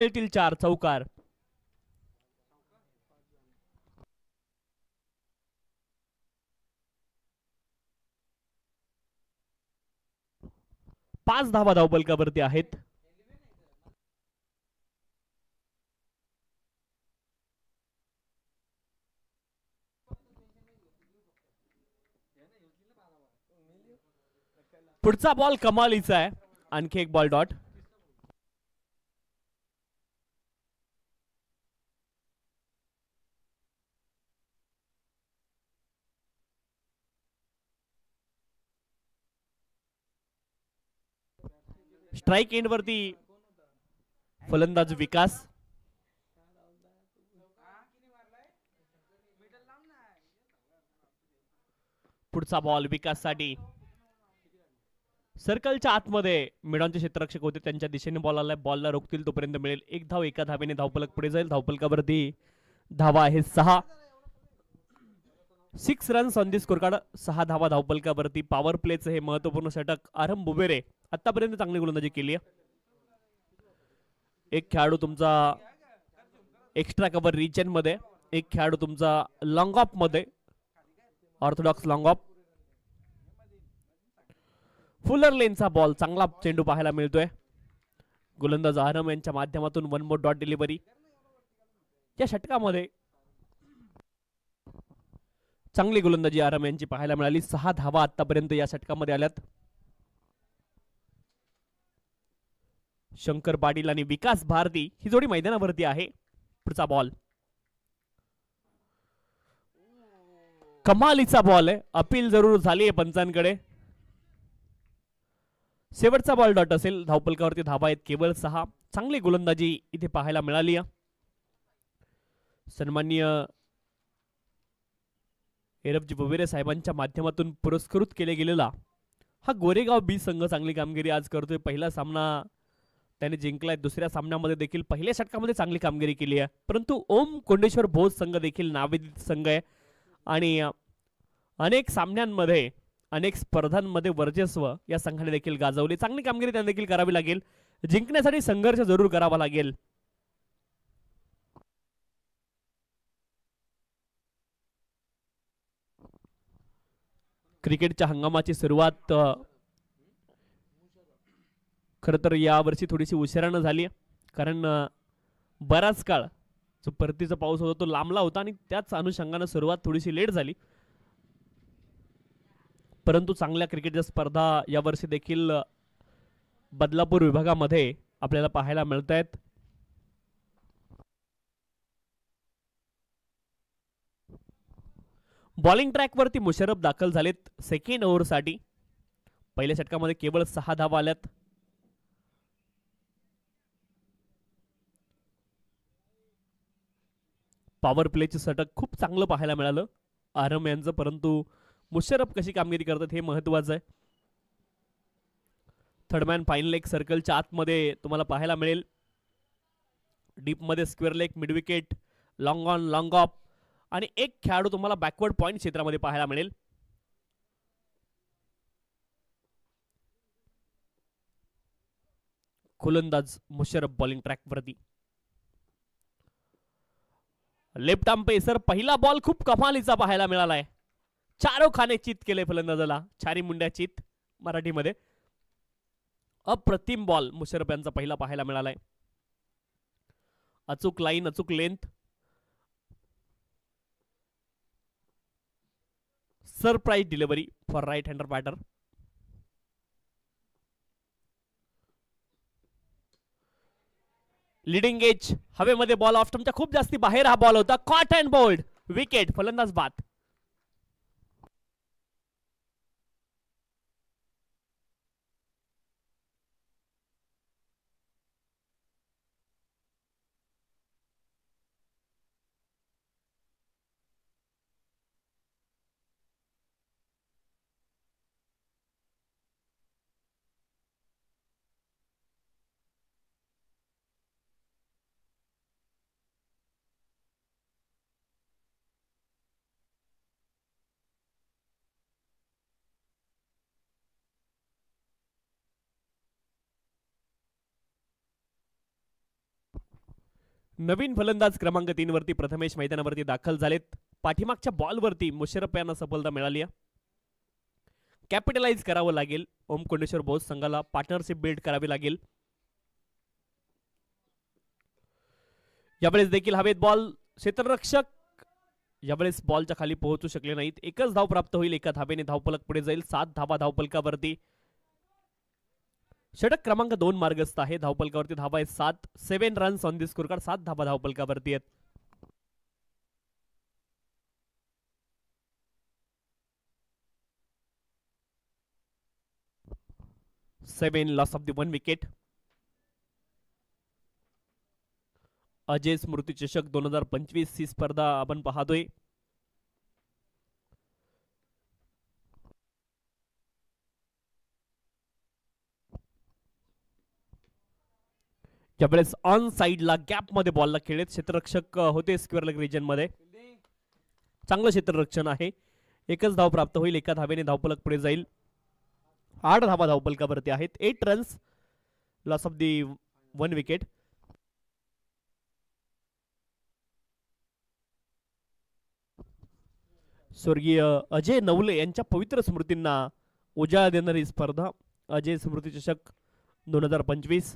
येतील 4 चौकार. पाच धावा धावपलकावरती आहेत. पुढचा बॉल कमालीचा आहे. आणखी एक बॉल डॉट. स्ट्राइक एंड वरती फलंदाज विकास. पुढचा बॉल विकास साठी. सर्कलच्या आतमध्ये मिडॉनचे क्षेत्ररक्षक होते, त्यांच्या दिशेने बॉल आलाय. बॉलला रोखतील तोपर्यंत मिळेल एक धाव. एका धावेने धावपलक पुढे जाईल. धावपलकावरती धावा आहे 6. 6 runs on the score card. 6 धावा धावपलकावरती. पॉवर प्लेचं हे महत्वपूर्ण षटक. आरम बुबेरे आतापर्यंत चांगली गोलंदाजी केली आहे. एक खेळाडू तुमचा एक्स्ट्रा कव्हर रिजन मध्ये, एक खेळाडू तुमचा लॉंग ऑफ मध्ये, ऑर्थोडॉक्स लॉंग ऑफ. फुलर लेनचा बॉल. चांगला चेंडू पाहायला मिळतोय. गोलंदाज आरम यांच्या माध्यमातून वन मोर डॉट डिलिव्हरी. या षटकामध्ये चांगली गोलंदाजी आरम यांची पाहायला मिळाली. 6 धावा आतापर्यंत या षटकामध्ये आल्यात. शंकर पाटील आणि विकास भारती ही जोडी मैदानावरती आहे. पुढचा बॉल कमालीचा बॉल आहे. अपील जरूर झाली आहे पंचांकडे. शेवटचा बॉल डॉट असेल. धावपलकावरती धावा आहेत केवळ 6. चांगली गोलंदाजी इथे पाहायला मिळाली. सन्माननीय एरफजी बुबेरे साहेबांच्या माध्यमातून पुरस्कृत केले गेलेला हा गोरेगाव बी संघ चांगली कामगिरी आज करतोय. पहिला सामना त्याने जिंकलाय. दुसऱ्या सामन्यामध्ये देखील पहिल्या षटकामध्ये चांगली कामगिरी केली आहे. परंतु ओम कोंडेश्वर भोज संघ देखील नाविदित संघ आहे आणि अनेक सामन्यांमध्ये अनेक स्पर्धांमध्ये वर्चस्व या संघाने देखील गाजवले. चांगली कामगिरी त्यांना देखील करावी लागेल. जिंकण्यासाठी संघर्ष जरूर करावा लागेल. क्रिकेटच्या हंगामाची सुरुवात खर तर यावर्षी थोडीशी उशिरानं झाली, कारण बराच काळ जो परतीचा पाऊस होता तो लांबला होता आणि त्याच अनुषंगाने सुरुवात थोडीशी लेट झाली. परंतु चांगल्या क्रिकेटच्या स्पर्धा यावर्षी देखील बदलापूर विभागामध्ये आपल्याला पाहायला मिळत आहेत. बॉलिंग ट्रॅकवरती मुशर्रफ दाखल झालेत सेकंड ओव्हरसाठी. पहिल्या षटकामध्ये केवळ 6 धावा आल्यात. पॉवर प्लेचे षटक खूप चांगलं पाहायला मिळालं आरम यांचं, परंतु मुशर्रफ कशी कामगिरी करतात हे महत्वाचं आहे. थर्डमॅन फाईन लेग सर्कलच्या आतमध्ये तुम्हाला पाहायला मिळेल. डीप मध्ये square leg, mid wicket, long on, long of आणि एक खेळाडू तुम्हाला बॅकवर्ड पॉइंट क्षेत्रामध्ये पाहायला मिळेल. गोलंदाज मुशर्रफ बॉलिंग ट्रॅक वरती. Left arm pacer. पहिला बॉल खूप कमालीचा पाहायला मिळालाय. चारो खाने चित केले फलंदाजाला. चारी मुंड्या चित मराठीमध्ये. अप्रतिम बॉल मुशर्रफ यांचा पहिला पाहायला मिळालाय. अचूक लाईन, अचूक length. Surprise delivery for right hander batter. Leading edge हवेमध्ये बॉल ऑफ स्टंपच्या खूप जास्ती बाहेर हा बॉल होता. Caught and bowled. विकेट. फलंदाज बाद. नवीन फलंदाज क्रमांक 3 वरती प्रथमेश मैदानावरती दाखल झालेत. पाठीमागच्या बॉलवरती मुशर्रफ यांना सफलता मिळाली आहे. कॅपिटलाइज करावं लागेल. ओम कोंडेश्वर बोस संघाला पार्टनरशिप बिल्ड करावी लागेल. यावेळेस देखील हवेत बॉल. क्षेत्ररक्षक यावेळेस बॉलच्या खाली पोहोचू शकले नाहीत. एकच धाव प्राप्त होईल. एका धावेने धावफलक पुढे जाईल. 7 धावा धावफलकावरती. षटक क्रमांक 2 मार्गस्थ आहे. धावफलकावरती धावा आहेत 7. 7 runs on the score card. 7 धावा धावफलकावरती आहेत. 7 loss of the 1 wicket. Ajay Smriti चषक 2025 ही स्पर्धा आपण पाहतोय. यावेळेस ऑन साइडला गॅप मध्ये बॉलला खेळत. क्षेत्ररक्षक होते स्क्वेअर लेग रिजन मध्ये. चांगलं क्षेत्ररक्षण आहे. एकच धाव प्राप्त होईल. एका धावेने धावफलक पुढे जाईल. 8 धावा धावफलकावरती आहेत. 8 runs loss of the 1 wicket. स्वर्गीय अजय नवले यांच्या पवित्र स्मृतींना उजाळा देणारी स्पर्धा अजय स्मृती चषक 2025.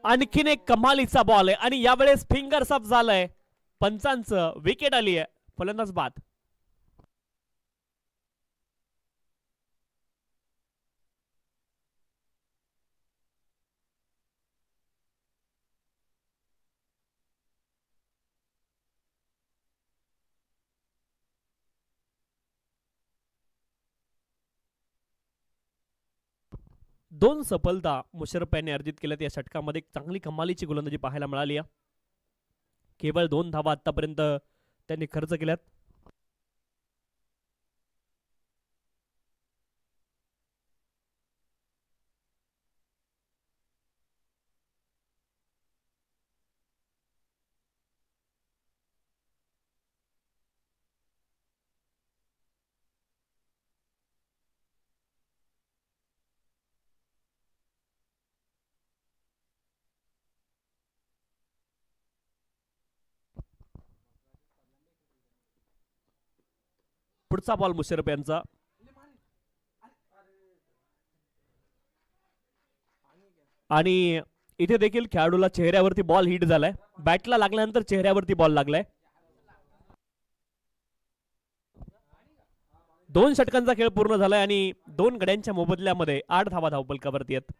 आणखीन एक कमालीचा बॉल आहे आणि यावेळेस फिंगर्स अप झालंय. पंचांचं विकेट आली आहे. फलंदाज बाद. दोन सफलता मुशर्रफ यांनी अर्जित केल्यात. या षटकामध्ये चांगली कमालीची गोलंदाजी पाहायला मिळाली. केवळ 2 धावा आतापर्यंत त्यांनी खर्च केल्यात. पुढचा बॉल मुशर्रफ यांचा. आणि इथे देखील खेळाडूला चेहऱ्यावरती बॉल हिट झालाय. बॅटला लागल्यानंतर चेहऱ्यावरती बॉल लागलाय. 2 षटकांचा खेळ पूर्ण झालाय आणि 2 गड्यांच्या मोबदल्यामध्ये 8 धावा धावफलकावरती आहेत.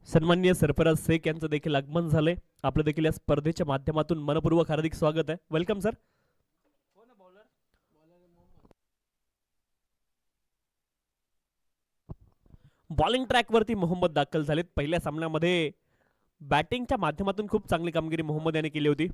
सन्माननीय सरफराज शेख यांचं देखील आगमन झालंय. आपलं देखील या स्पर्धेच्या माध्यमातून मनपूर्वक हार्दिक स्वागत आहे. Welcome sir. बॉलिंग ट्रॅक वरती मोहम्मद दाखल झालेत. पहिल्या सामन्यामध्ये बॅटिंगच्या माध्यमातून खूप चांगली कामगिरी मोहम्मद याने केली होती.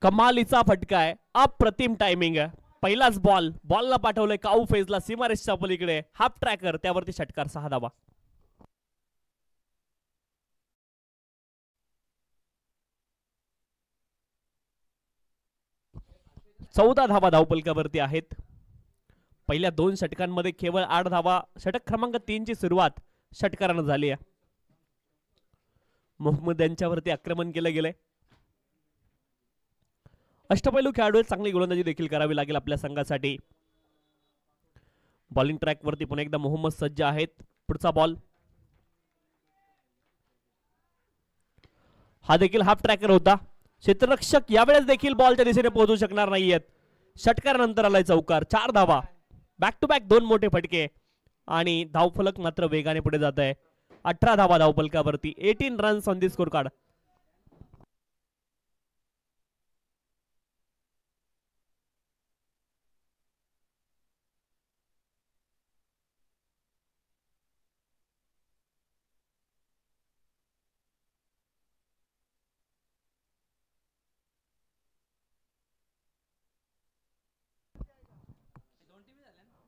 कमालीचा फटका आहे, अप्रतिम टायमिंग आहे. पहिलाच बॉलला पाठवलंय काऊ फेजला सीमारेषच्या पलीकडे, हाफ ट्रॅकर त्यावरती षटकार, 6 धावा. चौदा धावा धावपलकावरती आहेत. पहिल्या 2 षटकांमध्ये केवळ 8 धावा. षटक क्रमांक 3 ची सुरुवात षटकारानं झाली आहे. मोहम्मद यांच्यावरती आक्रमण केलं गेलंय. अष्टपैलू खेळाडू चांगली गोलंदाजी देखील करावी लागेल आपल्या संघासाठी. बॉलिंग ट्रॅक वरती पुन्हा एकदा मोहम्मद सज्ज आहेत. पुढचा बॉल, हा देखील हाफ ट्रॅकर होता. क्षेत्ररक्षक यावेळेस देखील बॉलच्या दिशेने पोहोचू शकणार नाहीयेत. षटकारानंतर आलाय चौकार, 4 धावा. बॅक टू बॅक 2 मोठे फटके आणि धावफलक मात्र वेगाने पुढे जात आहे. 18 धावा धावफलकावरती, 18 runs on the score card.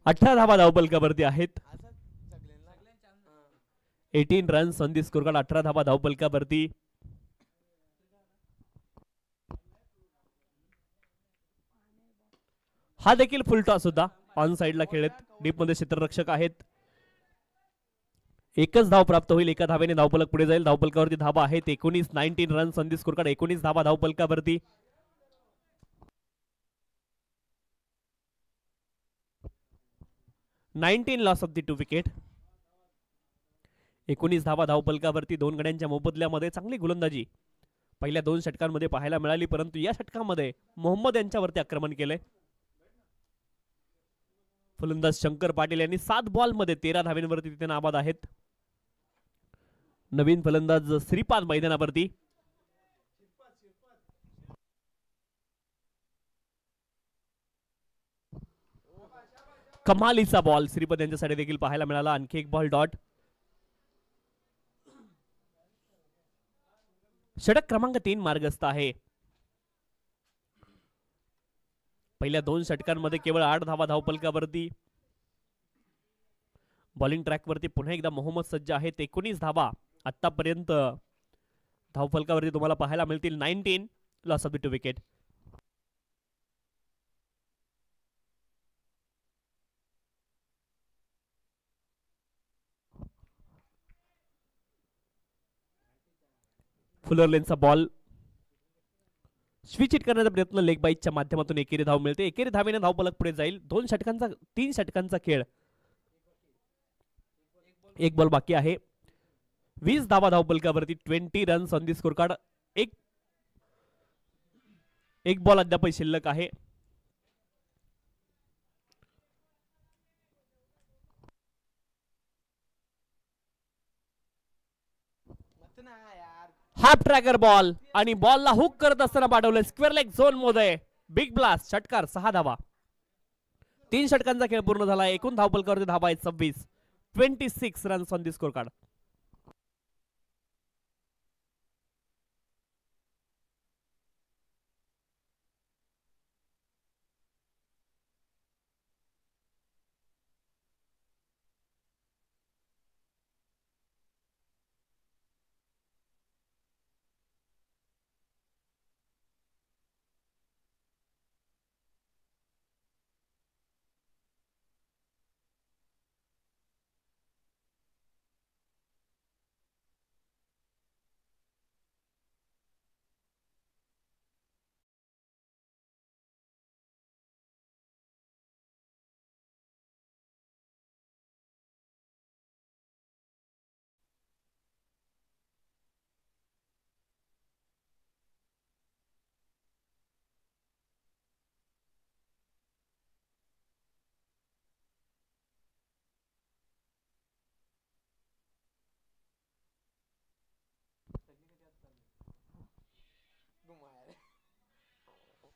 अठरा धावा धावपलकावरती आहेत. 18 runs on the score card, 18 धावा धावपलकावरती. हा देखील फुल टॉस होता, ऑन साइडला खेळत. डीप मध्ये क्षेत्ररक्षक आहेत. एकच धाव प्राप्त होईल, एका धावेने धावपलक पुढे जाईल. धावपलकावरती धावा आहेत 19 runs on the score card, 19 धावा धावपलकावरती. 19 लॉस ऑफ दी 2 विकेट. 19 धावा धावपलकावरती. 2 गड्यांच्या मोबदल्यामध्ये चांगली गोलंदाजी पहिल्या 2 षटकांमध्ये पाहायला मिळाली, परंतु या षटकामध्ये मोहम्मद यांच्यावरती आक्रमण केले. फलंदाज शंकर पाटील यांनी 7 बॉलमध्ये 13 धावेंवरती तिथे नाबाद आहेत. नवीन फलंदाज श्रीपाद मैदानावरती. कमालीचा बॉल श्रीपद यांच्यासाठी देखील पाहायला मिळाला. आणखी एक बॉल डॉट. षटक क्रमांक 3 मार्गस्थ आहे. पहिल्या 2 षटकांमध्ये केवळ 8 धावा धावपलकावरती. बॉलिंग ट्रॅक वरती पुन्हा एकदा मोहम्मद सज्ज आहेत. 19 धावा आतापर्यंत धावफलकावरती तुम्हाला पाहायला मिळतील. 19 loss of the 2 wicket. Fuller लेनचा बॉल स्विच हिट करण्याचा प्रयत्न, लेग बाईटच्या माध्यमातून एकेरी धाव मिळते. एकेरी धावेने धावफलक पुढे जाईल. 3 षटकांचा खेळ, एक बॉल बाकी आहे. 20 धावा धावपलकावरती, 20 runs on the score card. एक बॉल अद्याप शिल्लक आहे. हाफ ट्रॅकर बॉल आणि बॉलला हुक करत असताना पाठवलं स्क्वेअर लेग झोन मध्ये. बिग ब्लास्ट, षटकार, 6 धावा. 3 षटकांचा खेळ पूर्ण झाला. एकूण धावपलकावरती धावा आहेत 26. 26 runs on the score card.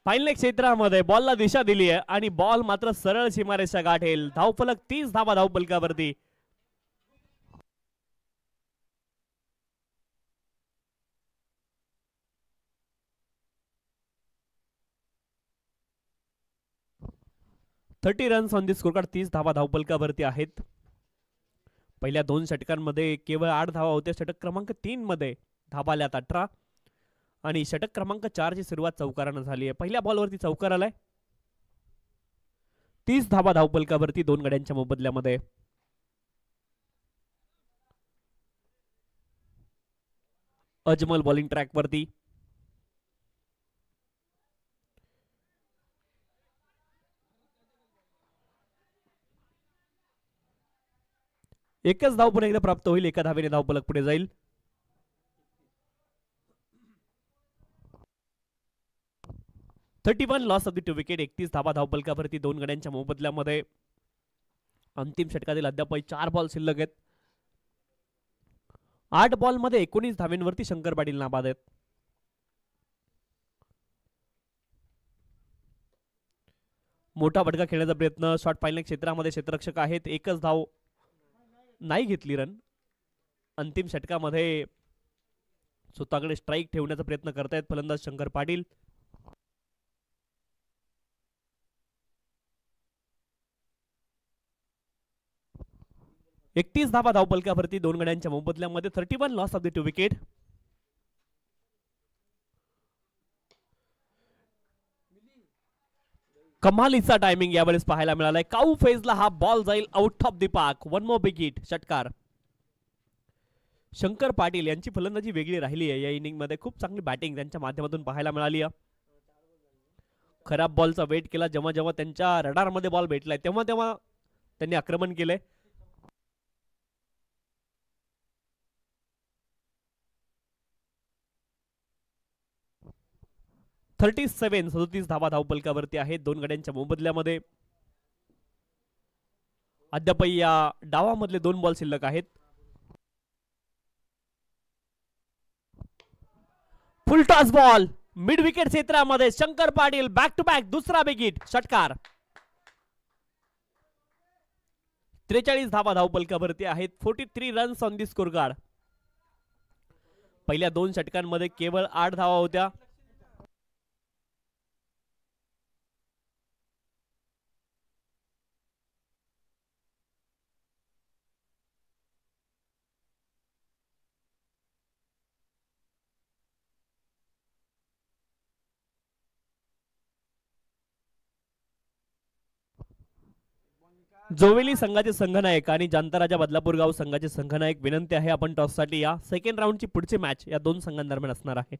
Final क्षेत्रामध्ये बॉलला दिशा दिली आहे आणि बॉल मात्र सरळ सीमारेषा गाठेल. धावफलक 30 धावा धावफलकावरती. Thirty runs on the score card. 30 धावा धावफलकावरती आहेत. पहिल्या 2 षटकांमध्ये केवळ 8 धावा होत्या. षटक क्रमांक 3 मध्ये धावा आल्यात 18 आणि षटक क्रमांक 4 ची सुरुवात चौकारानं झाली आहे. पहिल्या बॉलवरती चौकार आलाय. 30 धावा धावफलकावरती 2 गड्यांच्या मोबदल्यामध्ये. अजमल बॉलिंग ट्रॅक वरती. एकच धाव पुन्हा एकदा प्राप्त होईल. एका धावेने धावफलक पुढे जाईल. Thirty one loss of the 2 wicket. 31 धावा धावफलकावरती 2 गड्यांच्या मोबदल्यामध्ये. अंतिम षटकातील अद्याप 4 बॉल शिल्लक आहेत. 8 बॉल मध्ये 19 धावेंवरती शंकर पाटील नाबाद आहेत. मोठा फटका खेळण्याचा प्रयत्न. शॉट फायनल क्षेत्रामध्ये क्षेत्ररक्षक आहेत. एकच धाव नाही घेतली रन. अंतिम षटकामध्ये स्वतःकडे स्ट्राईक ठेवण्याचा प्रयत्न करतायत फलंदाज शंकर पाटील. एकतीस धावा धावफलकावरती 2 गड्यांच्या मोबदल्यामध्ये. 31 लॉस ऑफ द 2 विकेट. कमालीचा टायमिंग यावेळेस पाहायला मिळालाय. काऊ फेजला हा बॉल जाईल out of the park. 1 more big hit. षटकार. शंकर पाटील यांची फलंदाजी वेगळी राहिली आहे या इनिंग मध्ये. खूप चांगली बॅटिंग त्यांच्या माध्यमातून पाहायला मिळाली आहे. खराब बॉलचा वेट केला. जेव्हा जेव्हा त्यांच्या रडार मध्ये बॉल भेटलाय तेव्हा तेव्हा त्यांनी आक्रमण केलंय. थर्टी 37 धावा धावफलकावरती आहेत 2 गड्यांच्या मोबदल्यामध्ये. अद्याप या डावामधले 2 बॉल शिल्लक आहेत. Full toss ball mid wicket क्षेत्रामध्ये. Shankar Patil back to back दुसरा बिग हिट. षटकार. 43 धावा धावफलकावरती आहेत. 43 runs on the score card. पहिल्या 2 षटकांमध्ये केवळ 8 धावा होत्या. जोवेली संघाचे संघनायक आणि जांताराजा बदलापूर गाव संघाचे संघनायक, विनंती आहे आपण टॉस साठी या. सेकंड राऊंडची पुढची मॅच या 2 संघांदरम्यान असणार आहे.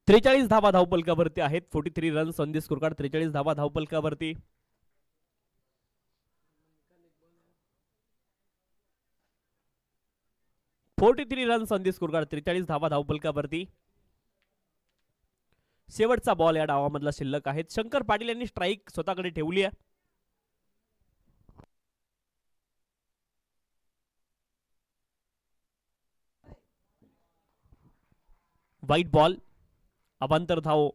त्रेचाळीस धावा धावफलकावरती आहेत. 43 runs on the score card. 43 धावा धावफलकावरती. Runs on the score card. 43 धावा धावफलकावरती. शेवटचा बॉल या डावामधला शिल्लक आहेत. शंकर पाटील यांनी स्ट्राईक स्वतःकडे ठेवली आहे. White ball. अवांतर धाव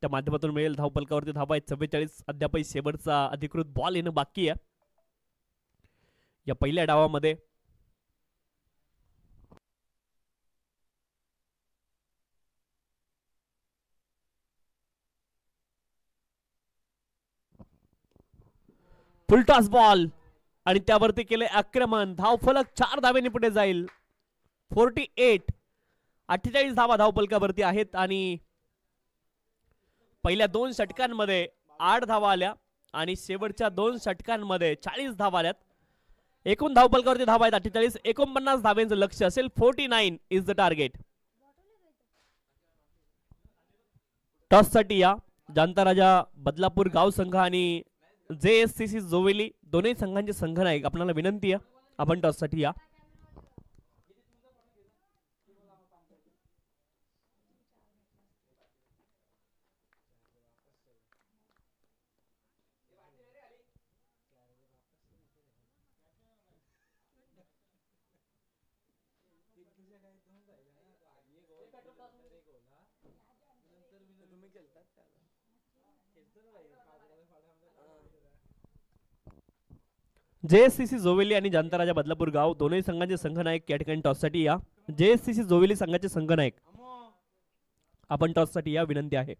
त्या माध्यमातून मिळेल. धावफलकावरती धावा आहेत 44. अद्याप शेवटचा अधिकृत बॉल येणं बाकी आहे या पहिल्या डावामध्ये. फुलटॉस बॉल आणि त्यावरती केले आक्रमण. धावफलक 4 धावेने पुढे जाईल. 48 धावा धावफलकावरती आहेत आणि पहिल्या 2 षटकांमध्ये 8 धावा आल्या आणि शेवटच्या 2 षटकांमध्ये 40 धावा आल्यात. एकूण धावफलकावरती धावा आहेत 48. 49 धाव्यांचं लक्ष असेल. 49 इज द टार्गेट. टॉस साठी या जांताराजा बदलापूर गाव संघ आणि JSCC जोवेली दोन्ही संघांचे संघनायक, आपल्याला विनंती आहे आपण टॉस साठी या. JSCC जोवेली आणि जनता राजा बदलापूर गाव दोन्ही संघांचे संघनायक या ठिकाणी टॉससाठी या. JSCC जोवेली संघाचे संघनायक आपण टॉससाठी या, विनंती आहे.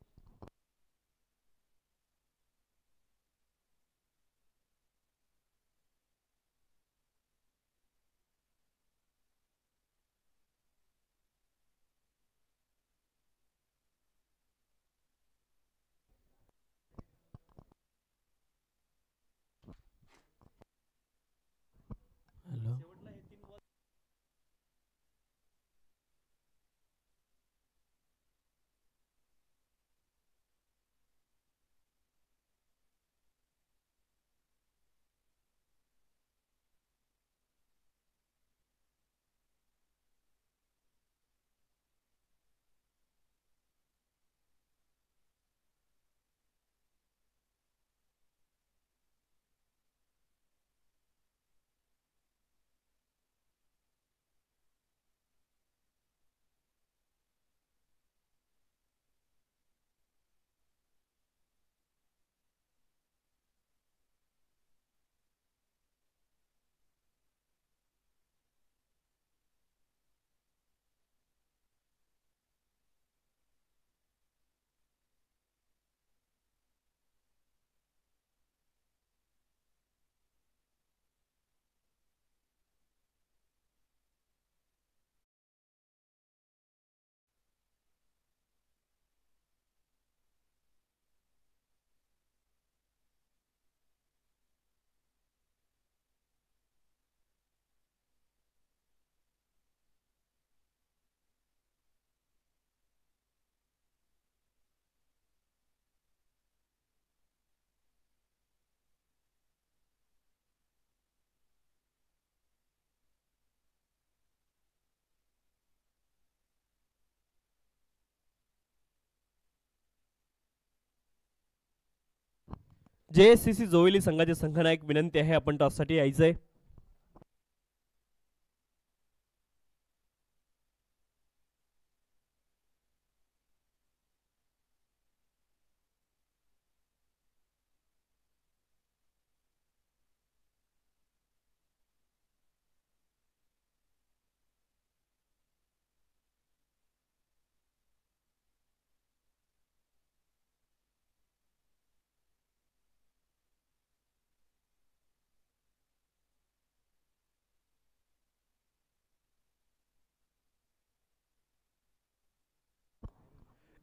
JSCC जोवेली संघाचे संघनायक विनंती आहे, आपण टॉससाठी यायचंय.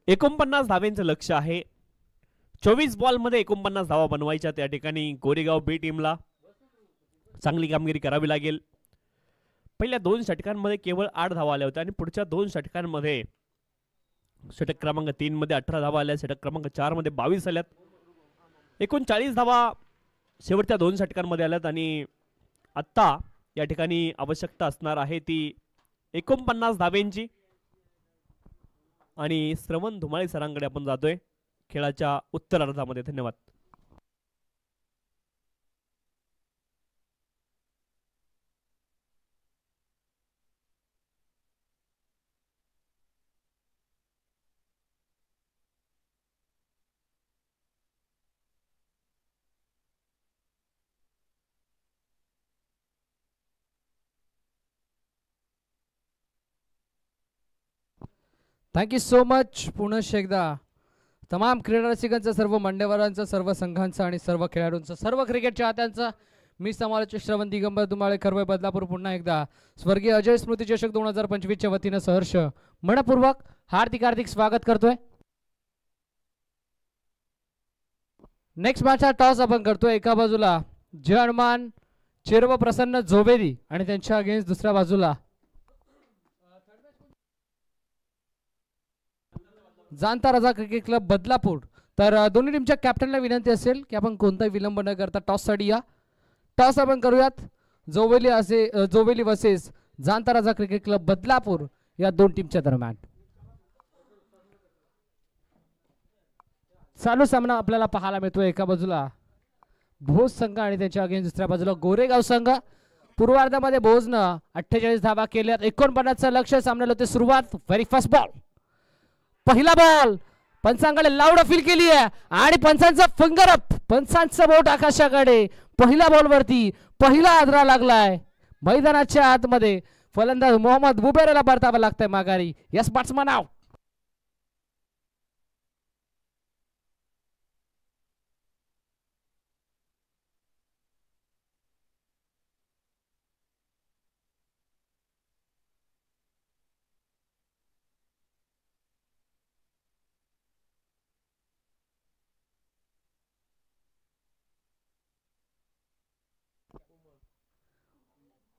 एकोणपन्नास धावांचं लक्ष आहे. 24 बॉल मध्ये 49 धावा बनवायच्या. त्या ठिकाणी गोरेगाव बी टीमला चांगली कामगिरी करावी लागेल. पहिल्या 2 षटकांमध्ये केवळ 8 धावा आल्या होत्या आणि पुढच्या 2 षटकांमध्ये षटक क्रमांक 3 मध्ये 18 धावा आल्या, षटक क्रमांक 4 मध्ये 22 आल्यात. एकूण 40 धावा शेवटच्या 2 षटकांमध्ये आल्यात आणि आता या ठिकाणी आवश्यकता असणार आहे ती 49 धाव्यांची. आणि श्रवण धुमाळे सरांकडे आपण जातोय खेळाच्या उत्तरार्धामध्ये. धन्यवाद. Thank you so much. पुनश्च एकदा तमाम क्रीडा रसिकांचं, सर्व मान्यवरांचं, सर्व संघांचं आणि सर्व खेळाडूंचं, सर्व क्रिकेट चाहत्यांचं मी समालोचक श्रवण दिगंबर धुमाळे खरवय बदलापूर पुन्हा एकदा स्वर्गीय अजय स्मृती चषक 2025च्या वतीनं सहर्ष मनपूर्वक हार्दिक हार्दिक स्वागत करतोय. नेक्स्ट मॅचचा टॉस आपण करतोय. एका बाजूला जय हनुमान चिरव प्रसन्न जोवेरी आणि त्यांच्या अगेन्स्ट दुसऱ्या बाजूला जानता राजा क्रिकेट क्लब बदलापूर. तर दोन्ही टीमच्या कॅप्टनला विनंती असेल की आपण कोणताही विलंब न करता टॉससाठी या. टॉस आपण करूयात. जोवेली वर्सेस जानता राजा क्रिकेट क्लब बदलापूर या 2 टीमच्या दरम्यान चालू सामना आपल्याला पाहायला मिळतोय. एका बाजूला भोज संघ आणि त्याच्या अगेन्स्ट दुसऱ्या बाजूला गोरेगाव संघ. पूर्वार्धामध्ये भोजनं 48 धावा केल्यात. 49चं लक्ष सामन्याला होते सुरुवात. व्हेरी फर्स्ट बॉल, पहिला बॉल पंचांकडे लाऊड अपील केली आहे आणि पंचांचा फिंगर अप, पंचांचा बोट आकाशाकडे. पहिल्या बॉलवरती पहिला आदरा लागलाय मैदानाच्या आतमध्ये. फलंदाज मोहम्मद बुबेरेला परतावं लागतंय माघारी. Yes batsman out.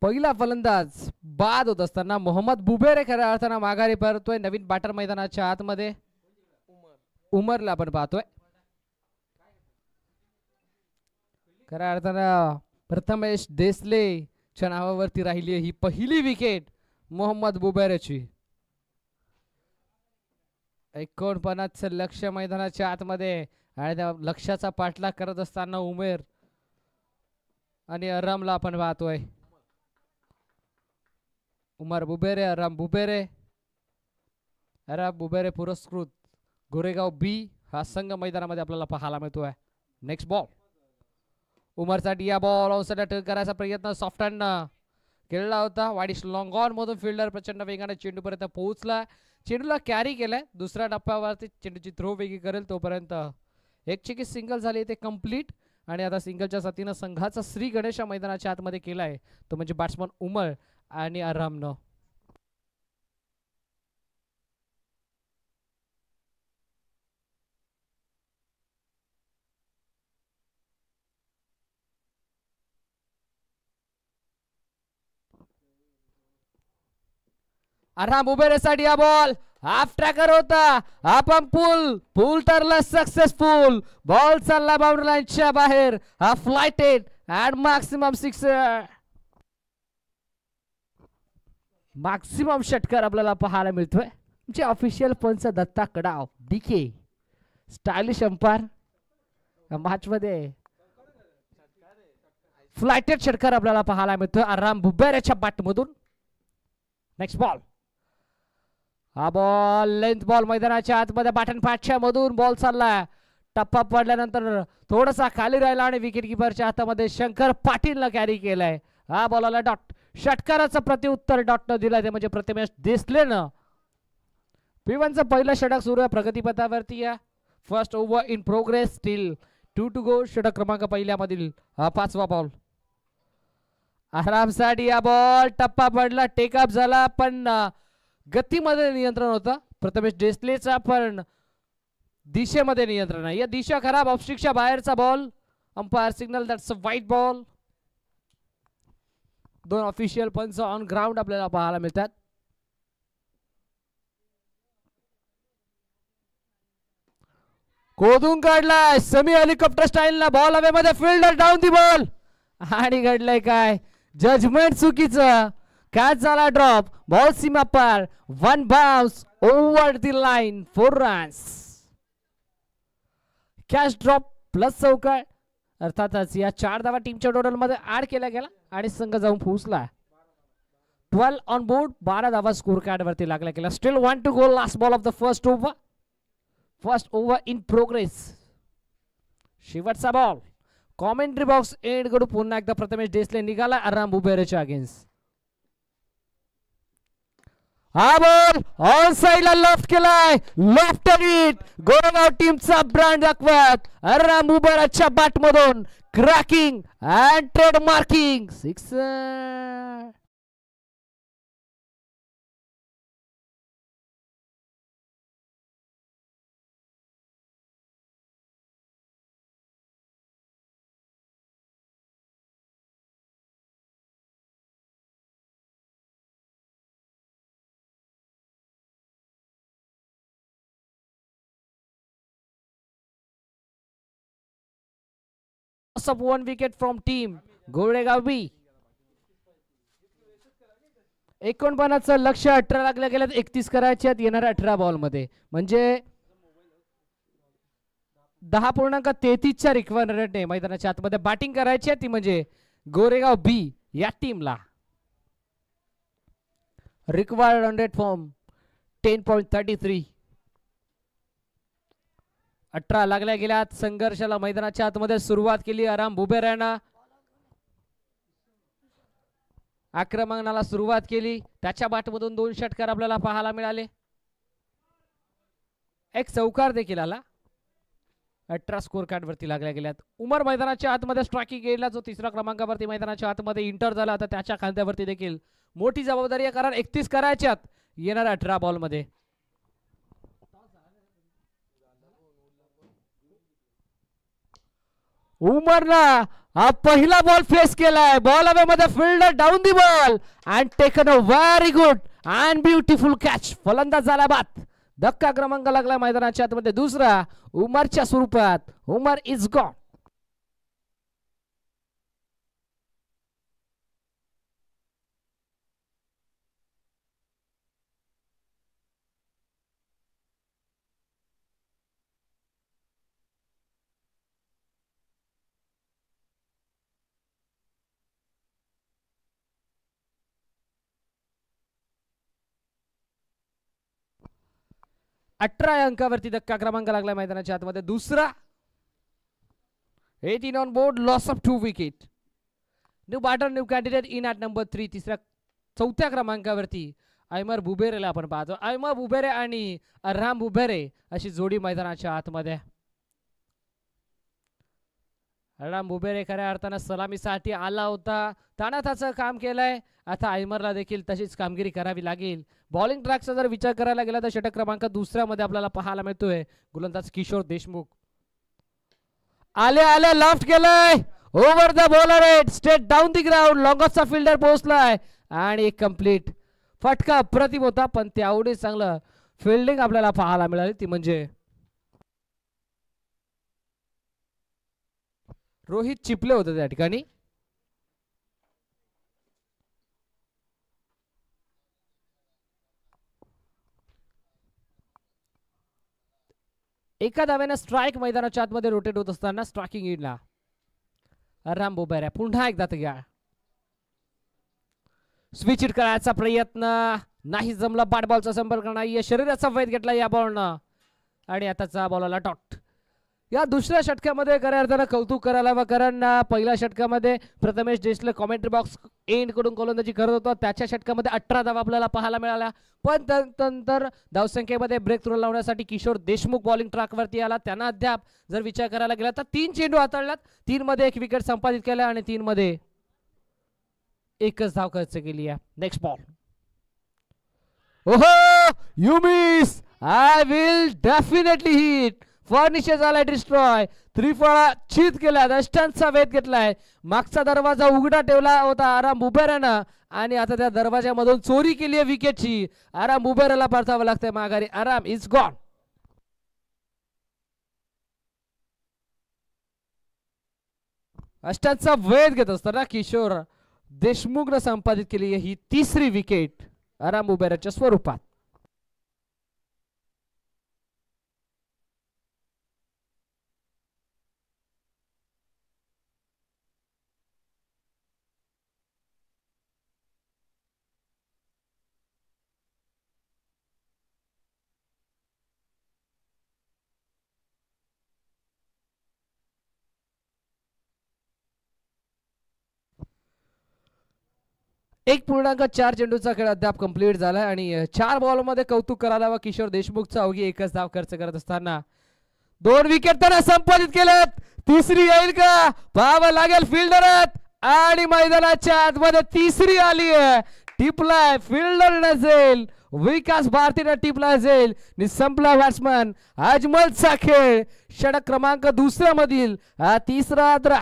पहिला फलंदाज बाद होत असताना मोहम्मद बुबेरे खऱ्या अर्थानं माघारी परतोय. नवीन बॅटर मैदानाच्या आतमध्ये उमरला आपण पाहतोय. खऱ्या अर्थानं प्रथमेश देसलेच्या नावावरती राहिली ही पहिली विकेट मोहम्मद बुबेरेची. 49 लक्ष मैदानाच्या आतमध्ये आणि त्या लक्षाचा पाठलाग करत असताना उमेर आणि अरामला आपण पाहतोय. उमर बुबेरे, अराम बुबेरे. अराम बुबेरे पुरस्कृत गोरेगाव बी हा संघ मैदानामध्ये आपल्याला पाहायला मिळतोय. नेक्स्ट बॉल उमरसाठी या बॉल ऑनसाइड करायचा प्रयत्न सॉफ्ट हँड केलेला होता. वाडीश लॉंग ऑन मधून फिल्डर प्रचंड वेगाने चेंडूपर्यंत पोहोचला. चेंडूला कॅरी केलाय. दुसऱ्या टप्प्यावरती चेंडूची थ्रो वेगळी करेल तोपर्यंत एक चेकी सिंगल झाली ते कंप्लीट. आणि आता सिंगलच्या साथीनं संघाचा श्री गणेश मैदानाच्या आतमध्ये केलाय तो म्हणजे बॅट्समन उमर आणि आरामनं. आराम उबेरेसाठी हा बॉल हाफ ट्रॅकर होता. आपण पूल ठरला सक्सेसफुल. बॉल चालला बाउंड्री लाईनच्या बाहेर. हा flighted and maximum sixer. Maximum षटकार आपल्याला पाहायला मिळतोय. तुमचे ऑफिशियल पंच Datta Kadav DK stylish umpire match मध्ये फ्लायटेड षटकार आपल्याला पाहायला मिळतोय आराम बुबेरेच्या बॅट मधून. नेक्स्ट बॉल हा बॉल लेंथ बॉल मैदानाच्या आतमध्ये बॅटन पॅटच्या मधून बॉल चाललाय. टप्पा पडल्यानंतर थोडासा खाली राहिला आणि विकेट किपरच्या हातामध्ये शंकर पाटीलला कॅरी केलाय. हा बॉलला डॉट षटकाराचं प्रत्युत्तर डॉटनं दिलाय ते म्हणजे प्रथमेश देसलेनं. P1चं पहिलं षटक सुरू आहे प्रगतीपथावरती. या first over in progress steel 2 to go. षटक क्रमांक पहिल्यामधील हा 5वा बॉल. आरामसाठी हा बॉल टप्पा पडला टेकअप झाला पण गतीमध्ये नियंत्रण होतं प्रथमेश देसलेचा पण दिशेमध्ये नियंत्रण आहे. या दिशा खराब ऑफस्टिकच्या बाहेरचा ball. Umpire signal that's a wide ball. दोन ऑफिशियल पंच ऑन ग्राउंड आपल्याला पाहायला मिळतात. कोदून काढलाय सेमी हेलिकॉप्टर स्टाईलला बॉल हवेमध्ये फिल्डर डाऊन दी बॉल आणि घडलंय काय जजमेंट चुकीचं. कॅच झाला ड्रॉप. बॉल सीमा पार. 1 बाउन्स ओव्हर दी line 4 runs. Catch drop plus चौकार अर्थातच या 4 धावा टीमच्या टोटल मध्ये ऍड केल्या गेला आणि संघ जाऊन पोहोचला. 12 ऑन बोर्ड 12 धावा स्कोर कार्ड वरती लागल्या गेल्या. Still 1 to go. Last ball of the first over. First over in progress. शेवटचा बॉल. कॉमेंट्री बॉक्स एंड कडून पुन्हा एकदा प्रथमेश देसले निघाला आराम बुबेरेच्या अगेन्स्ट. हा बॉल ऑन साइडला लेफ्ट केलाय. लेफ्ट हिट गोरेगाव टीमचा ब्रँड दाखवत आराम बुबेरेच्या बॅट मधून cracking and trade marking 6. of 1 wicket from team Goregaon B. 49 लक्ष 18 लागल्या गेल्यात. 31 करायचे आहेत येणाऱ्या 18 बॉल मध्ये म्हणजे 10.33च्या रिक्वायरमेंटने मैदानाच्या आतमध्ये बॅटिंग करायची आहे ती म्हणजे गोरेगाव बी या टीमला. Required 100 from 10.33. 18 लागल्या गेल्यात. संघर्षाला मैदानाच्या आतमध्ये सुरुवात केली आराम बुबेरानं. आक्रमणाला सुरुवात केली. त्याच्या बाटमधून 2 षटकार आपल्याला पाहायला मिळाले. एक चौकार देखील आला. 18 स्कोर कार्ड वरती लागल्या गेल्यात. उमर मैदानाच्या आतमध्ये स्ट्रायकिंग एजला जो 3रा क्रमांकावरती मैदानाच्या आतमध्ये इंटर झाला आता त्याच्या खांद्यावरती देखील मोठी जबाबदारी आहे, कारण 31 करायच्यात येणाऱ्या 18 बॉल मध्ये. उमरना हा पहिला बॉल फेस केलाय. बॉल अवे मध्ये fielder down the ball and taken a very good and beautiful catch. फलंदाज झाला बाद. धक्का क्रमांक लागला मैदानाच्या आतमध्ये दुसरा उमरच्या स्वरूपात. Umar is gone. अठरा अंकावरती धक्का क्रमांक लागला मैदानाच्या आतमध्ये दुसरा. 18 on board, loss of 2 wicket. New batter new candidate in at number 3. चौथ्या क्रमांकावरती अयमर बुबेरेला आपण पाहतो. अयमर बुबेरे आणि अरहाम बुबेरे अशी जोडी मैदानाच्या आतमध्ये. अरहाम बुबेरे खऱ्या अर्थानं सलामीसाठी आला होता. तानाताचं काम केलंय. आता अयमरला देखील तशीच कामगिरी करावी लागेल. बॉलिंग ट्रॅकचा जर विचार करायला गेला तर षटक क्रमांक 2 मध्ये आपल्याला पाहायला मिळतोय गोलंदाज किशोर देशमुख. आले लेफ्ट केलंय. Over the bowler head straight down the ground. लॉंगॉसचा फिल्डर पोहोचलाय आणि एक कंप्लीट. फटका अप्रतिम होता, पण त्यावढे चांगलं फिल्डिंग आपल्याला पाहायला मिळाली ती म्हणजे रोहित चिपले होते त्या ठिकाणी. एका धावेने स्ट्राइक मैदानाच्या आतमध्ये रोटेट होत असताना स्ट्रायकिंग इडला अरहाम बुबेरे. पुन्हा एकदा तयार. स्विच इट करायचा प्रयत्न नाही जमला. बॅट बॉलचा संपर्क नाही. शरीराचा वेध घेतला या बॉलनं आणि आताचा बॉलला डॉट. या दुसऱ्या षटकामध्ये खऱ्या अर्थानं कौतुक करायला हवं, कारण पहिल्या षटकामध्ये प्रथमेश देशले कॉमेंट्री बॉक्स एंड कडून गोलंदाजी करत होता. त्याच्या षटकामध्ये 18 धावा आपल्याला पाहायला मिळाल्या, पण त्यानंतर धावसंख्येमध्ये ब्रेक थ्रो लावण्यासाठी किशोर देशमुख बॉलिंग ट्रॅकवरती आला. त्यांना अद्याप जर विचार करायला गेला तर 3 चेंडू हाताळल्यात. 3 मध्ये 1 विकेट संपादित केला आणि 3 मध्ये 1च धाव खर्च केली आहे. Next ball. ओहो, you miss. I will definitely hit. Furniture झालाय डिस्ट्रॉय. त्रिफळा चित केला. अष्टांचा वेध घेतलाय. मागचा दरवाजा उघडा ठेवला होता आराम बुबेरानं आणि आता त्या दरवाजामधून चोरी केली आहे विकेटची. आराम बुबेराला परतावं लागतंय माघारी. आराम इज गॉन. अष्टांचा वेध घेत असताना किशोर देशमुखनं संपादित केली ही 3री विकेट आराम बुबेराच्या स्वरूपात. एक 1.4 चेंडूचा खेळ अद्याप कंप्लीट झालाय आणि 4 बॉलमध्ये कौतुक करायला हवं किशोर देशमुखचा. अवघी 1च धाव खर्च करत असताना 2 विकेट त्यांना संपादित केल्यात. 3री येईल का पाहावं लागेल. फिल्डरात आणि मैदानाच्या आतमध्ये 3री आली आहे. टिपलाय फिल्डर नसेल, विकास भारतीनं टिपला असेल. संपला बॅट्समन अजमलचा खेळ. षटक क्रमांक 2 मधील हा 3रा Adra.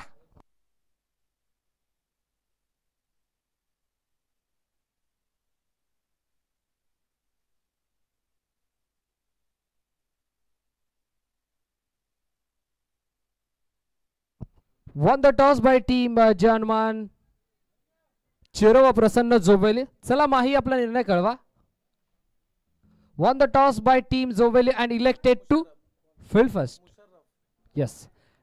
Won the toss by team Janman. Cheraw प्रसन्न जोवेली. चला माही आपला निर्णय कळवा. Won the toss by team Joveli and elected to field first. Yes.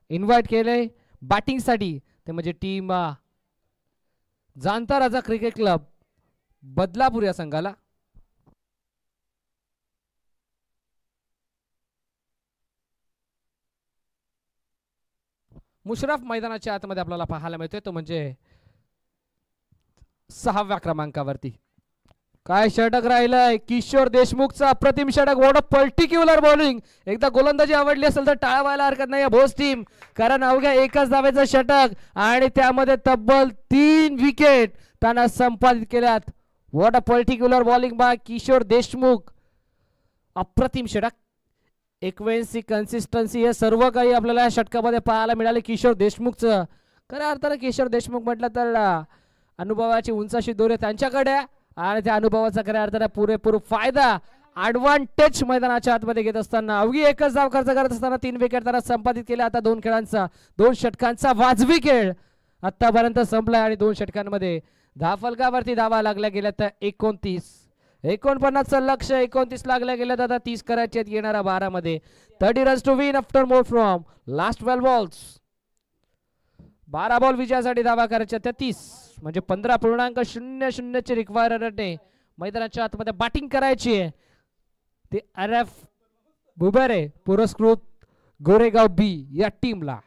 Invite केले बॅटिंग साठी ते म्हणजे टीम जाणता राजा क्रिकेट क्लब बदलापूर या संघाला. मुशरफ मैदानाच्या आतमध्ये आपल्याला पाहायला मिळतोय, तो म्हणजे 6व्या क्रमांकावरती. काय षटक राहिलंय किशोर देशमुखचा अप्रतिम षटक. What a particular bowling. एकदा गोलंदाजी आवडली असेल तर टाळा व्हायला हरकत नाही भोस टीम, कारण अवघ्या एकच धावेचं षटक आणि त्यामध्ये तब्बल 3 विकेट त्यांना संपादित केल्यात. What a particular bowling by Kishor Deshmukh. अप्रतिम षटक. एक्वेन्सी, कन्सिस्टन्सी हे सर्व काही आपल्याला या षटकामध्ये पाहायला मिळाले किशोर देशमुखचं. खऱ्या अर्थानं किशोर देशमुख म्हटलं तर अनुभवाची उंचाशी दोरे त्यांच्याकडे आणि त्या अनुभवाचा खऱ्या अर्थानं पुरेपूर फायदा ॲडव्हान्टेज मैदानाच्या आतमध्ये घेत असताना अवघी एकच धाव खर्च करत असताना 3 विकेट त्यांना संपादित केल्या. आता 2 खेळांचा 2 षटकांचा वाजवी खेळ आतापर्यंत संपलाय आणि 2 षटकांमध्ये धावफलकावरती धावा लागल्या गेल्या तर 29. 49चं लक्ष 29 लागल्या गेल्यात. आता 30 करायचे आहेत येणाऱ्या 12 मध्ये. 30 runs to win after more from last 12 balls. 12 ball विजयासाठी धावा करायच्या त्या 30 म्हणजे 15.00 चे रिक्वायरने मैदानाच्या आतमध्ये बॅटिंग करायची आहे. ते RF बुबेरे पुरस्कृत गोरेगाव बी या टीमला.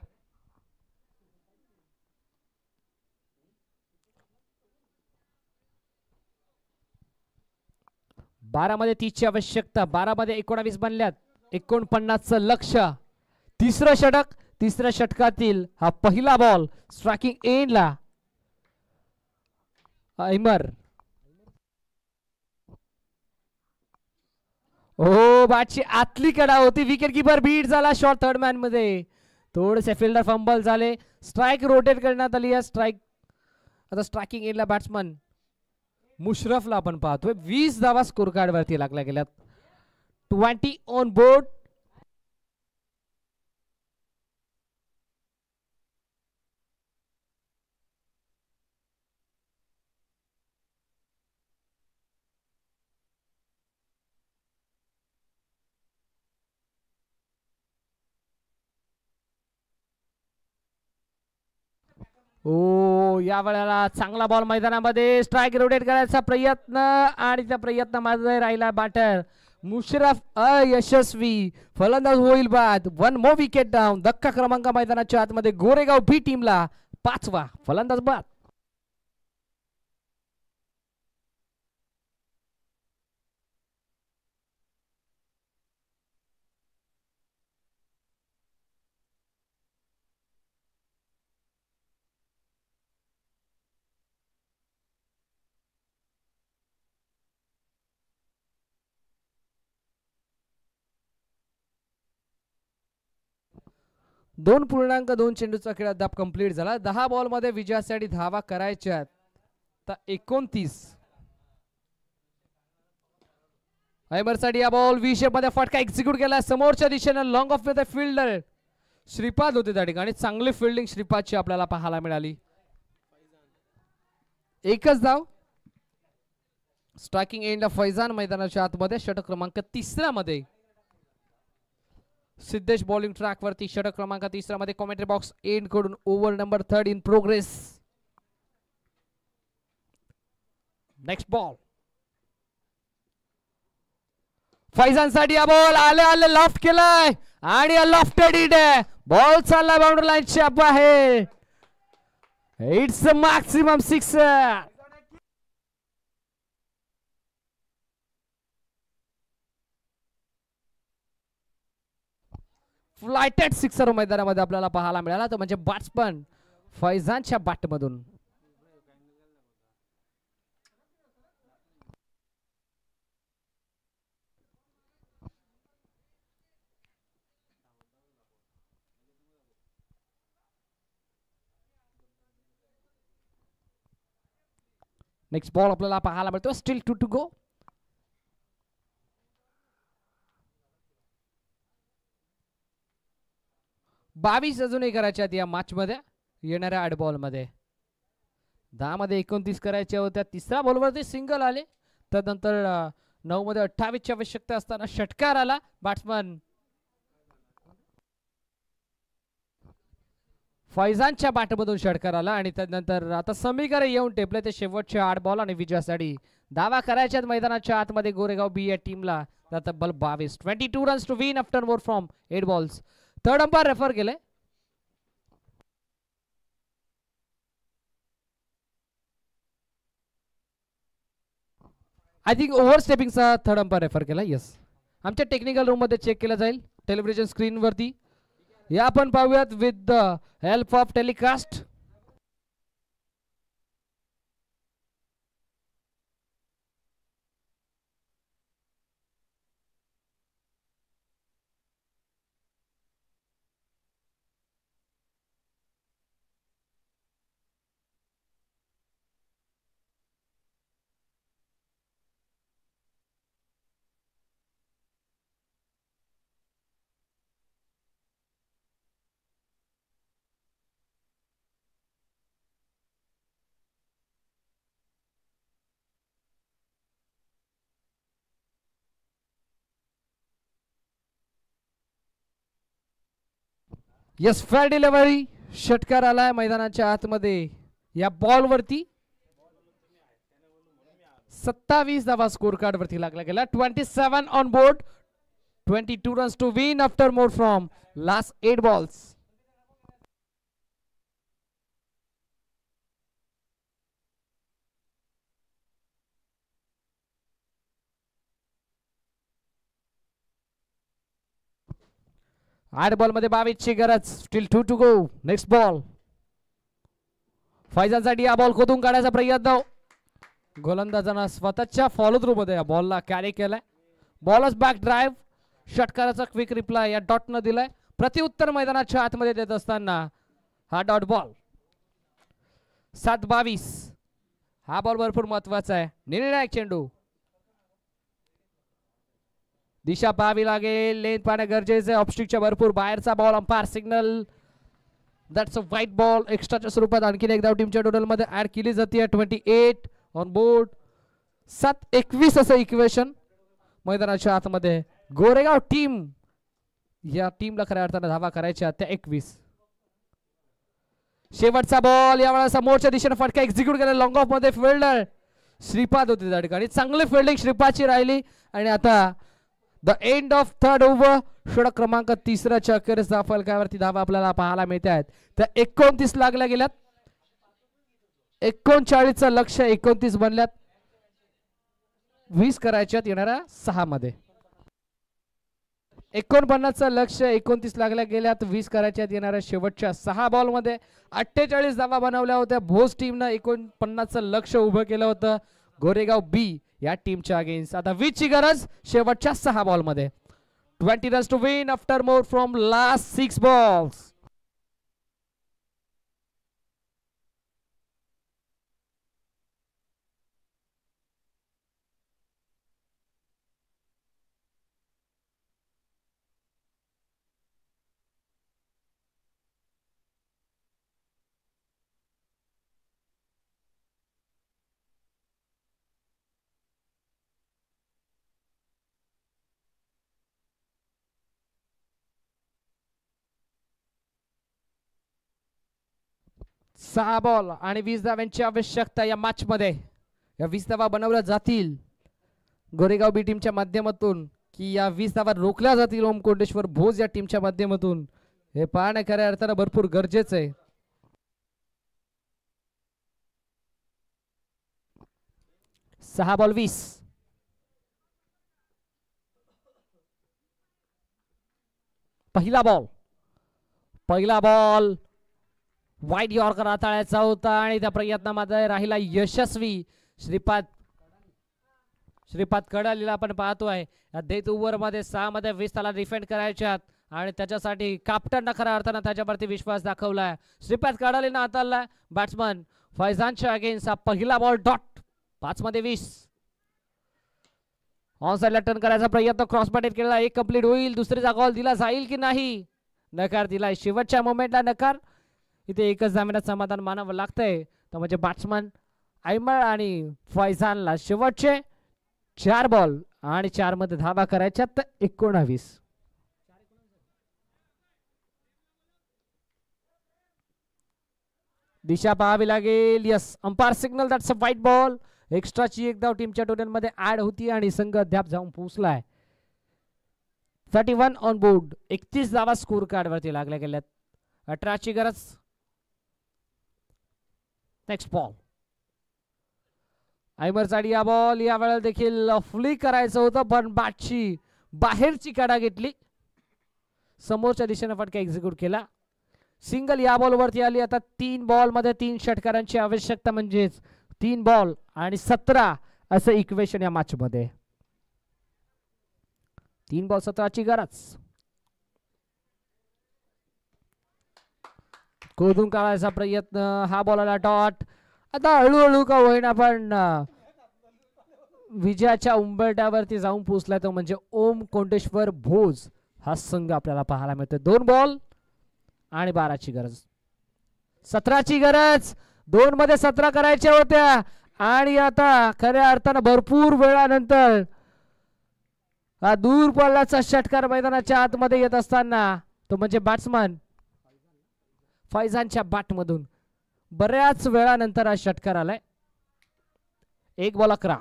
बारा मध्ये 30ची आवश्यकता. 12 मध्ये 19 बनल्यात. 49चं लक्ष. तिसरं षटक. तिसऱ्या षटकातील हा पहिला बॉल स्ट्रायकिंग एंडला. अमर ओ बॅटची आतली कडा होती. विकेट किपर बीट झाला शॉट थर्ड मॅन मध्ये. थोडेसे फिल्डर फंबल झाले. स्ट्राइक रोटेट करण्यात आली आहे. स्ट्राइक आता स्ट्रायकिंग एंडला बॅट्समन मुशरफला आपण पाहतोय. 20 धावा स्कोर कार्ड वरती लागल्या गेल्यात. 20 ऑन बोर्ड. ओ या वेळेला चांगला बॉल मैदानामध्ये. स्ट्राइक रोटेट करायचा प्रयत्न आणि त्या प्रयत्नामध्ये राहिला बॅटर मुशरफ अयशस्वी. फलंदाज होईल बाद. 1 मोर विकेट डाऊन. धक्का क्रमांक मैदानाच्या आतमध्ये गोरेगाव बी टीमला 5वा फलंदाज बाद. दोन पूर्णांक 2 चेंडूचा खेळ अद्याप कंप्लीट झाला. 10 बॉल मध्ये विजयासाठी धावा करायच्या तर 29. अमरसाठी या बॉल व्ही शेप मध्ये फटका एक्झिक्यूट केला. समोरच्या दिशेने long of with fielder Shripad होते त्या ठिकाणी. चांगली फिल्डिंग श्रीपादची आपल्याला पाहायला मिळाली. एकच धाव. स्ट्रायकिंग एंड फैजान मैदानाच्या आतमध्ये षटक क्रमांक 3 मध्ये. सिद्धेश बॉलिंग ट्रॅक वरती षटक क्रमांक 3 मध्ये. कॉमेंट्री बॉक्स एंड कडून over number 3 in progress. Next ball Faizan साठी हा बॉल आले आले लॉफ्ट केलाय आणि लॉफ्टेड इट आहे. बॉल चालला बाउंड्री लाईनच्या बाहेर. It's a maximum 6. Flighted sixer मैदानामध्ये आपल्याला पाहायला मिळाला. तो म्हणजे बॅट्समन फैजानच्या बॅटमधून. नेक्स्ट बॉल आपल्याला पाहायला मिळतो. Still 2 to go. बावीस अजूनही करायच्या या मॅच मध्ये येणाऱ्या 8 बॉल मध्ये. 10 मध्ये 29 करायच्या होत्या. तिसऱ्या बॉलवरती सिंगल आले. त्यानंतर 9 मध्ये 28 ची आवश्यकता असताना षटकार आला. बॅट्समन फैजानच्या बॅटमधून षटकार आला आणि त्यानंतर आता समीकरण येऊन टेपले ते शेवटचे 8 बॉल आणि विजयासाठी दावा करायच्यात मैदानाच्या आतमध्ये गोरेगाव बी या टीमला. तब्बल 22. 22 runs to win after more from 8 balls. Third umpire refer केले. आय थिंक ओव्हर स्टेपिंगचा थर्ड अंपायर रेफर केला. येस, आमच्या टेक्निकल रूममध्ये चेक केला जाईल टेलिव्हिजन स्क्रीनवरती. या आपण पाहूयात with the help of telecast. Yes, fair delivery. षटकार आलाय मैदानाच्या आतमध्ये. या बॉलवरती 27 धावा स्कोर कार्ड वरती लागला गेला. 27 on board. 22 runs to win after more from last 8 balls. आठ बॉल मध्ये 22 ची गरज. Still 2 to go. Next ball. फैजानसाठी हा बॉल खोदून काढायचा प्रयत्न. गोलंदाजांना स्वतःच्या फॉलो थ्रू मध्ये या बॉलला कॅरी केलाय. बॉलच बॅक ड्राईव्ह. षटकाराचा क्विक रिप्लाय या डॉट न दिलाय. प्रतिउत्तर मैदानाच्या आतमध्ये देत असताना हा डॉट बॉल. 7-22. हा बॉल भरपूर महत्वाचा आहे. निर्णायक चेंडू. दिशा पाहावी लागेल. लेन पाहणं गरजेचं आहे. ऑब्स्टिकच्या भरपूर बाहेरचा ball. Umpire signal. That's a wide ball. एक्स्ट्राच्या स्वरूपात आणखी एक धाव टीमच्या टोटल मध्ये ऍड केली जाते. 28 ऑन बोर्ड. 7-21 असं इक्वेशन. मैदानाच्या आतमध्ये गोरेगाव टीम, या टीमला खऱ्या अर्थानं धावा करायच्या त्या 21. शेवटचा बॉल. यावेळेला समोरच्या दिशेने फटका एक्झिक्यूट केला. लॉंग ऑफ मध्ये फिल्डर श्रीपाद होते त्या ठिकाणी. चांगली फिल्डिंग श्रीपादची राहिली. आणि आता the end of third over. षटक क्रमांक 3च्या अखेरीस फलकावरती धावा आपल्याला पाहायला मिळत आहेत. त्या 29 लागल्या गेल्यात. 39चं लक्ष 29 बनल्यात. 20 करायच्यात येणाऱ्या 6 मध्ये. 49चं लक्ष 29 लागल्या गेल्यात. 20 करायच्यात येणाऱ्या शेवटच्या 6 बॉल मध्ये. 48 धावा बनवल्या होत्या. भोज टीमनं 49चं लक्ष उभं केलं होतं गोरेगाव बी या टीमच्या अगेन्स्ट. आता 20 ची गरज शेवटच्या 6 बॉल मध्ये. 20 runs to win after more from last 6 balls. सहा बॉल आणि 20 धाव्यांची आवश्यकता या मॅच मध्ये. या 20 धावा बनवल्या जातील गोरेगाव बी टीमच्या माध्यमातून की या 20 धावा रोखल्या जातील ओम कोंडेश्वर भोज या टीमच्या माध्यमातून, हे पाहणं खऱ्या अर्थानं भरपूर गरजेचं आहे. सहा बॉल 20. पहिला बॉल वाईट यॉर्कर हाताळायचा होता आणि त्या प्रयत्नामध्ये राहिला यशस्वी. श्रीपाद कडालीला आपण पाहतोय देत ओव्हर मध्ये 6 मध्ये 20 त्याला डिफेंड करायच्यात आणि त्याच्यासाठी कॅप्टननं खऱ्या अर्थानं त्याच्यावरती विश्वास दाखवलाय. श्रीपाद कडालीनं हाताळलाय बॅट्समन फैजानच्या अगेन्स्ट. हा पहिला बॉल डॉट. 5 मध्ये 20. ऑन साइडला टर्न करायचा प्रयत्न क्रॉस बॅटेड केलेला. एक कंप्लीट होईल. दुसरीचा कॉल दिला जाईल की नाही. नकार दिलाय. शेवटच्या मोमेंटला नकार. इथे एकच जामिनात समाधान मानावं लागतंय. तर म्हणजे बॅट्समन आयमळ आणि फैजानला शेवटचे 4 बॉल आणि 4 मध्ये धावा करायच्या. तर 19. दिशा पाहावी लागेल. Yes, umpire signal. That's a wide ball. एक्स्ट्राची एक धाव टीमच्या टोटल मध्ये ऍड होती आणि संघ अद्याप जाऊन पोहोचलाय. 31 ऑन बोर्ड. 31 धावा स्कोर कार्ड वरती लागल्या गेल्यात. 18 ची गरज. Next ball. आयमरसाठी या बॉल या वेळेला देखील फ्लिक करायचं होतं पण बॅटची बाहेरची कडा घेतली, समोरच्या दिशेने फटका एक्झिक्यूट केला. सिंगल या बॉलवरती आली. आता 3 बॉल मध्ये 3 षटकारांची आवश्यकता, म्हणजेच 3 बॉल आणि 17 असं इक्वेशन या मॅच मध्ये. 3 बॉल 17ची गरज. खोदून काढायचा प्रयत्न, हा बॉल आला डॉट. आता हळूहळू का होईना पण विजयाच्या उंबरठ्यावरती जाऊन पोहोचलाय तो म्हणजे ओम कोंडेश्वर भोज हा संघ आपल्याला पाहायला मिळतो. 2 बॉल आणि 12ची गरज, 17ची गरज. 2 मध्ये 17 करायच्या होत्या आणि आता खऱ्या अर्थानं भरपूर वेळानंतर हा दूर पल्ल्याचा षटकार मैदानाच्या आतमध्ये येत असताना तो म्हणजे बॅट्समन फैजानच्या बॅटमधून बऱ्याच वेळानंतर हा षटकार आलाय. 1 बॉल 11,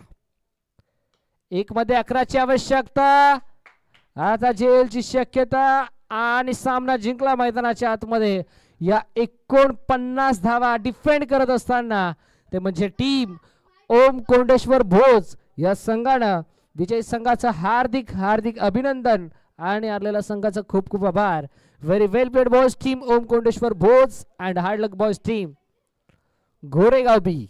1 मध्ये 11ची आवश्यकता. आता जेलची शक्यता आणि सामना जिंकला मैदानाच्या आतमध्ये. या 49 धावा डिफेंड करत असताना ते म्हणजे टीम ओम कोंडेश्वर भोज या संघानं विजय संघाचं हार्दिक हार्दिक अभिनंदन आणि आलेल्या संघाचं खूप खूप आभार. Very well played boys team Om Kondeshwar Bhoj and hard luck boys team Goregaon B.